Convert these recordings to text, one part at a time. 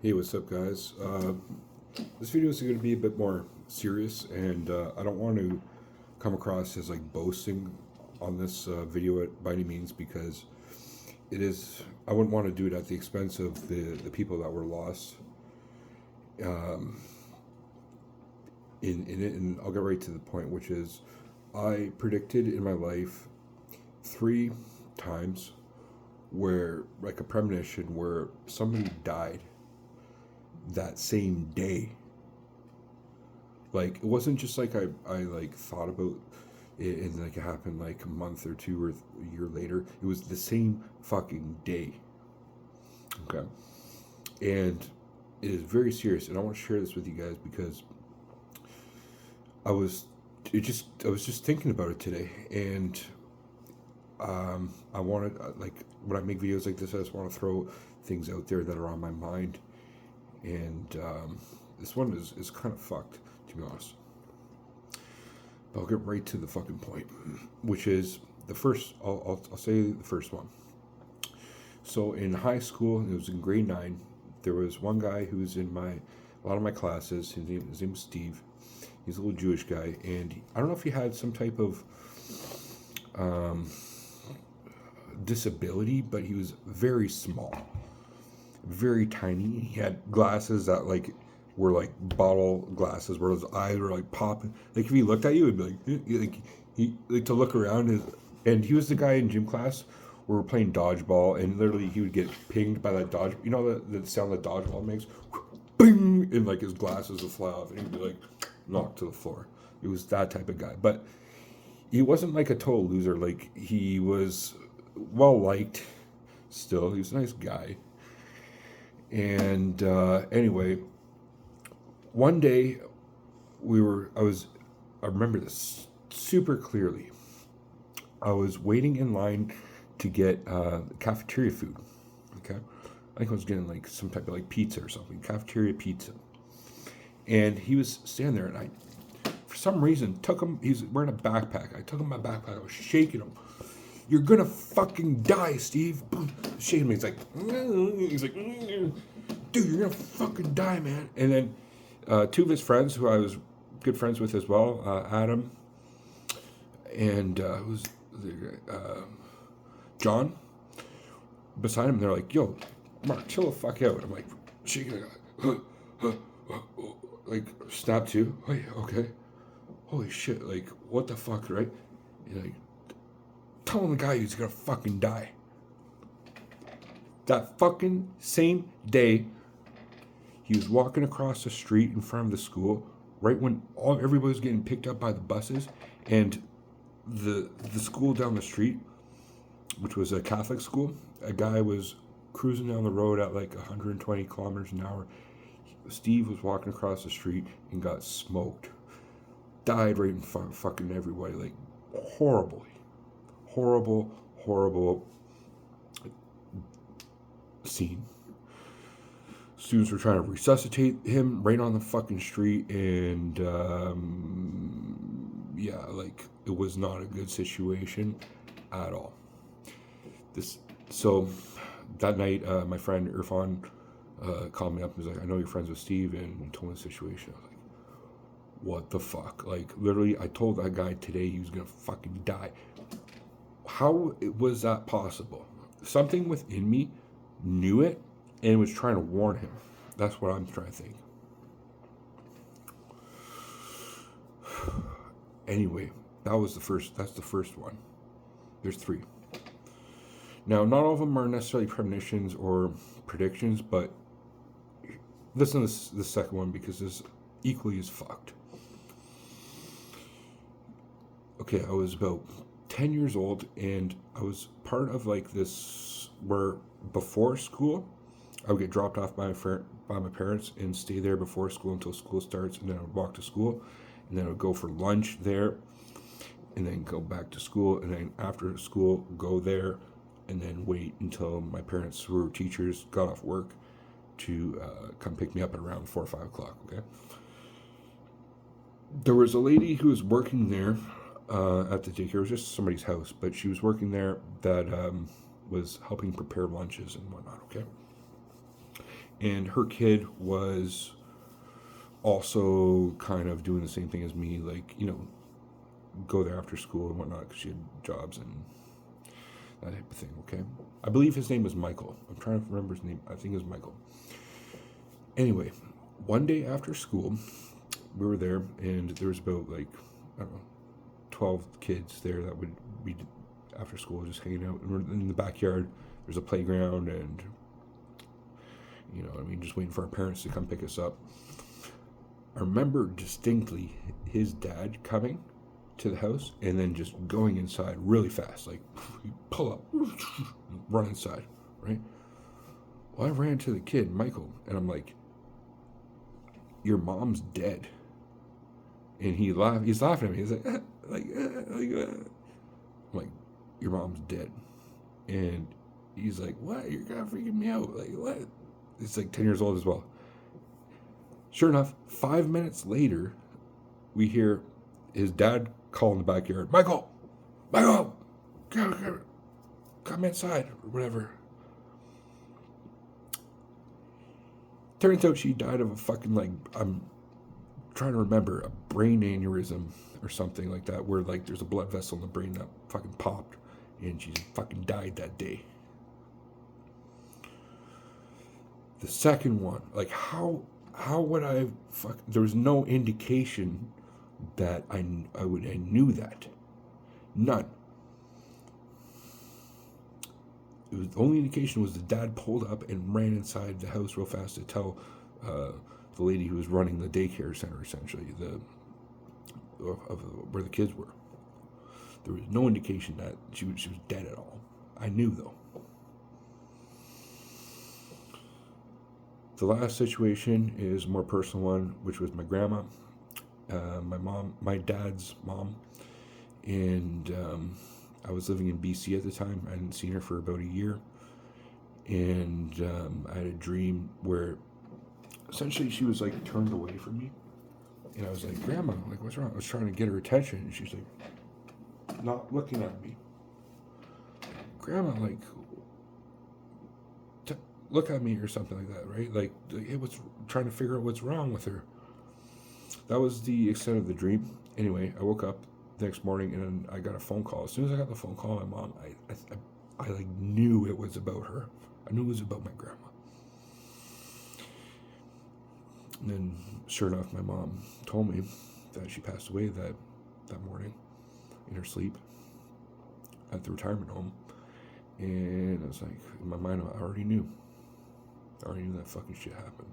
Hey, what's up, guys? This video is going to be a bit more serious, and I don't want to come across as like boasting on this video by any means, because it is. I wouldn't want to do it at the expense of the people that were lost in it, and I'll get right to the point, which is I predicted in my life 3 times where, like, a premonition where somebody died that same day. Like, it wasn't just like I like thought about it and like it happened like a month or two or a year later. It was the same fucking day. Okay. And it is very serious, and I want to share this with you guys because I was I was just thinking about it today, and I wanted, like, when I make videos like this, I just want to throw things out there that are on my mind, and this one is kind of fucked, to be honest. But I'll get right to the fucking point, which is the first. I'll say the first one. So in high school, it was in grade 9. There was one guy who was in a lot of my classes. His name was Steve. He's a little Jewish guy, and I don't know if he had some type of disability, but he was very small, very tiny. He had glasses that like were like bottle glasses, where his eyes were like popping. Like if he looked at you, it'd be like he like to look around. And he was the guy in gym class where we're playing dodgeball, and literally he would get pinged by that dodge. You know the sound that dodgeball makes, bing, and like his glasses would fly off, and he'd be like knocked to the floor. It was that type of guy, but he wasn't like a total loser. Like, he was well liked. Still, he was a nice guy. And anyway, one day I remember this super clearly. I was waiting in line to get cafeteria food. Okay, I think I was getting like some type of like pizza or something, cafeteria pizza. And he was standing there, and I, for some reason, took him. He's wearing a backpack. I took him my backpack. I was shaking him. You're gonna fucking die, Steve. Shaking me. He's like, dude, you're gonna fucking die, man. And then 2 of his friends, who I was good friends with as well, Adam and who's John, beside him, they're like, yo, Mark, chill the fuck out. I'm like, shaking, like, snap to, hey, okay, holy shit, like, what the fuck, right? You're like, telling the guy he's gonna fucking die. That fucking same day, he was walking across the street in front of the school, right when everybody was getting picked up by the buses, and the school down the street, which was a Catholic school, a guy was cruising down the road at like 120 kilometers an hour. Steve was walking across the street and got smoked. Died right in front of fucking everybody. Like, horrible scene. Students were trying to resuscitate him right on the fucking street, and yeah, like, it was not a good situation at all. So that night, my friend Irfan called me up and was like, I know you're friends with Steve, and told me the situation. I was like, what the fuck? Like, literally, I told that guy today he was gonna fucking die. How was that possible? Something within me knew it and was trying to warn him. That's what I'm trying to think. Anyway, that's the first one. There's 3. Now, not all of them are necessarily premonitions or predictions, but listen to the second one, because it's equally as fucked. Okay, I was about 10 years old, and I was part of like this where before school, I would get dropped off by my parents and stay there before school until school starts, and then I would walk to school, and then I would go for lunch there, and then go back to school, and then after school go there, and then wait until my parents, who were teachers, got off work to come pick me up at around 4 or 5 o'clock. Okay. There was a lady who was working there at the daycare. It was just somebody's house, but she was working there that was helping prepare lunches and whatnot. Okay. And her kid was also kind of doing the same thing as me, like, go there after school and whatnot because she had jobs and that type of thing, okay? I believe his name was Michael. I'm trying to remember his name. I think it was Michael. Anyway, one day after school, we were there, and there was about, like, I don't know, 12 kids there that would be after school just hanging out. And we're in the backyard. There's a playground, and, just waiting for our parents to come pick us up. I remember distinctly his dad coming to the house and then just going inside really fast, like pull up, run inside, right? Well, I ran to the kid, Michael, and I'm like, your mom's dead. And he's laughing at me. He's like, I'm like, your mom's dead. And he's like, what? You're kind of freaking me out. Like, what? It's like 10 years old as well. Sure enough, 5 minutes later, we hear his dad call in the backyard, Michael, come inside, or whatever. Turns out she died of a fucking, like, I'm trying to remember, a brain aneurysm or something like that, where, like, there's a blood vessel in the brain that fucking popped, and she fucking died that day. The second one, like, how would I there was no indication that I knew that. None. The only indication was the dad pulled up and ran inside the house real fast to tell the lady who was running the daycare center, essentially, where the kids were. There was no indication that she was dead at all. I knew, though. The last situation is a more personal one, which was my grandma, my dad's mom, and I was living in BC at the time. I hadn't seen her for about a year, and I had a dream where essentially she was like turned away from me, and I was like, Grandma, like, what's wrong? I was trying to get her attention, and she's like, not looking at me. Grandma, like, look at me or something like that, right? Like, it was trying to figure out what's wrong with her. That was the extent of the dream. Anyway, I woke up the next morning and I got a phone call. As soon as I got the phone call, my mom, I like knew it was about her. I knew it was about my grandma. And then, sure enough, my mom told me that she passed away that morning in her sleep at the retirement home. And I was like, in my mind, I already knew. I already knew that fucking shit happened.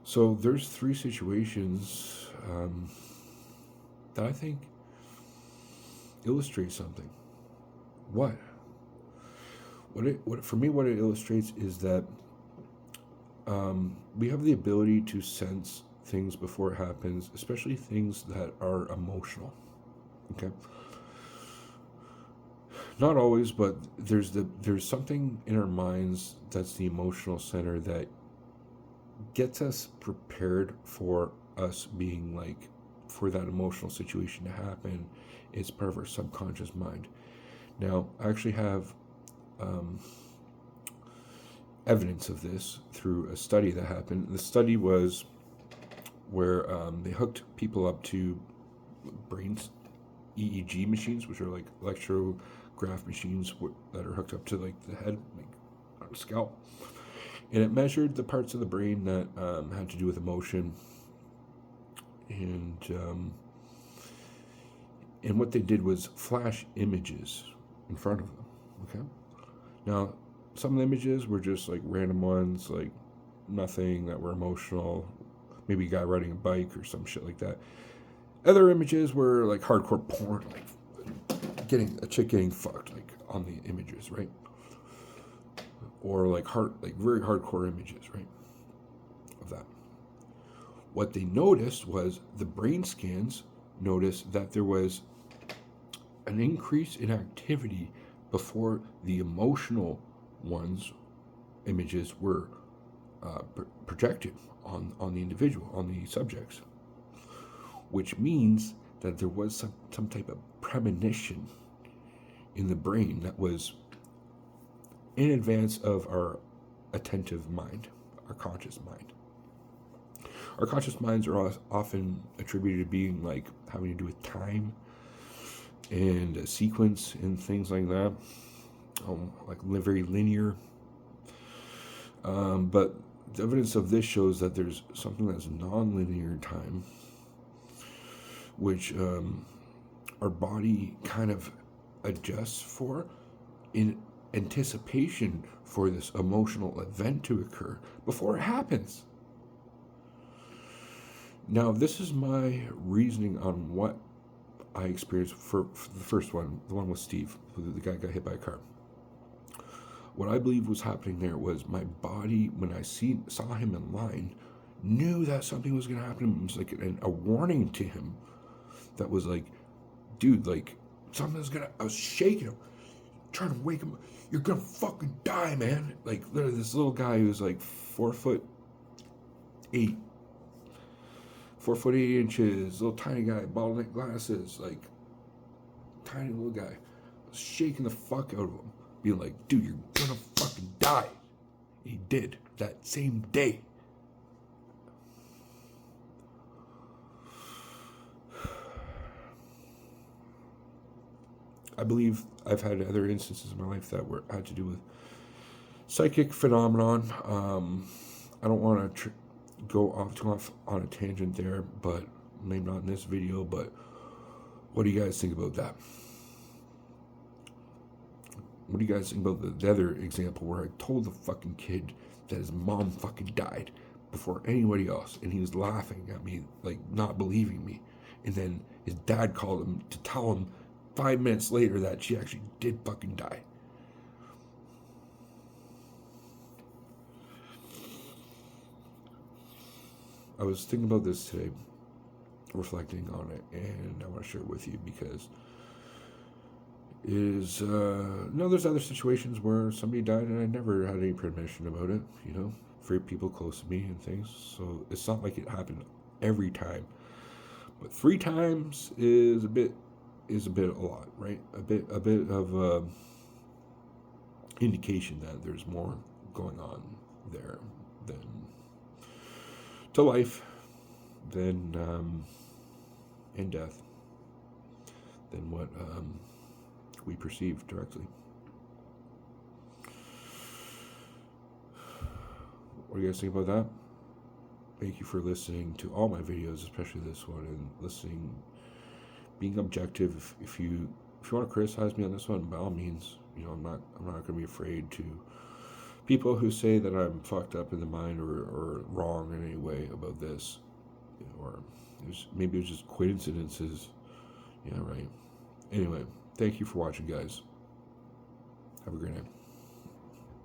So there's 3 situations that I think illustrate something. What for me, what it illustrates is that we have the ability to sense things before it happens, especially things that are emotional. Okay. Not always, but there's something in our minds that's the emotional center that gets us prepared for us being like, for that emotional situation to happen. It's part of our subconscious mind. Now, I actually have evidence of this through a study that happened. The study was where they hooked people up to brains, EEG machines, which are like electrograph machines that are hooked up to like the head, like on the scalp, and it measured the parts of the brain that had to do with emotion, and what they did was flash images in front of them. Okay, now some of the images were just like random ones, like nothing that were emotional, maybe a guy riding a bike or some shit like that. Other images were like hardcore porn, like a chick getting fucked, like on the images, right? Or like very hardcore images, right? Of that. What they noticed was the brain scans noticed that there was an increase in activity before the emotional images were projected on the individual, on the subjects, which means that there was some type of premonition in the brain that was in advance of our attentive mind, our conscious mind. Our conscious minds are often attributed to being like having to do with time and a sequence and things like that, like very linear. But the evidence of this shows that there's something that's non-linear time, which our body kind of adjusts for in anticipation for this emotional event to occur before it happens. Now, this is my reasoning on what I experienced for the first one, the one with Steve, the guy got hit by a car. What I believe was happening there was my body, when I saw him in line, knew that something was going to happen. It was like a warning to him that was like, dude, like, something's going to, I was shaking him, trying to wake him up. You're going to fucking die, man. Like, literally, this little guy who was like 4'8", 4'8" little tiny guy, bottleneck glasses, like, tiny little guy. I was shaking the fuck out of him, being like, dude, you're gonna fucking die. And he did, that same day. I believe I've had other instances in my life that had to do with psychic phenomenon. I don't want to go off on a tangent there, but maybe not in this video. But what do you guys think about that? What do you guys think about the other example where I told the fucking kid that his mom fucking died before anybody else, and he was laughing at me, like not believing me, and then his dad called him to tell him 5 minutes later that she actually did fucking die. I was thinking about this today, reflecting on it, and I want to share it with you because there's other situations where somebody died and I never had any premonition about it, for people close to me and things. So it's not like it happened every time, but 3 times is a bit a lot, right? A bit of indication that there's more going on there than to life, than in death, than what we perceive directly. What do you guys think about that? Thank you for listening to all my videos, especially this one, and listening, being objective. If you want to criticize me on this one, by all means, I'm not going to be afraid to. People who say that I'm fucked up in the mind or wrong in any way about this, or maybe it was just coincidences. Yeah, right. Anyway, thank you for watching, guys. Have a great night.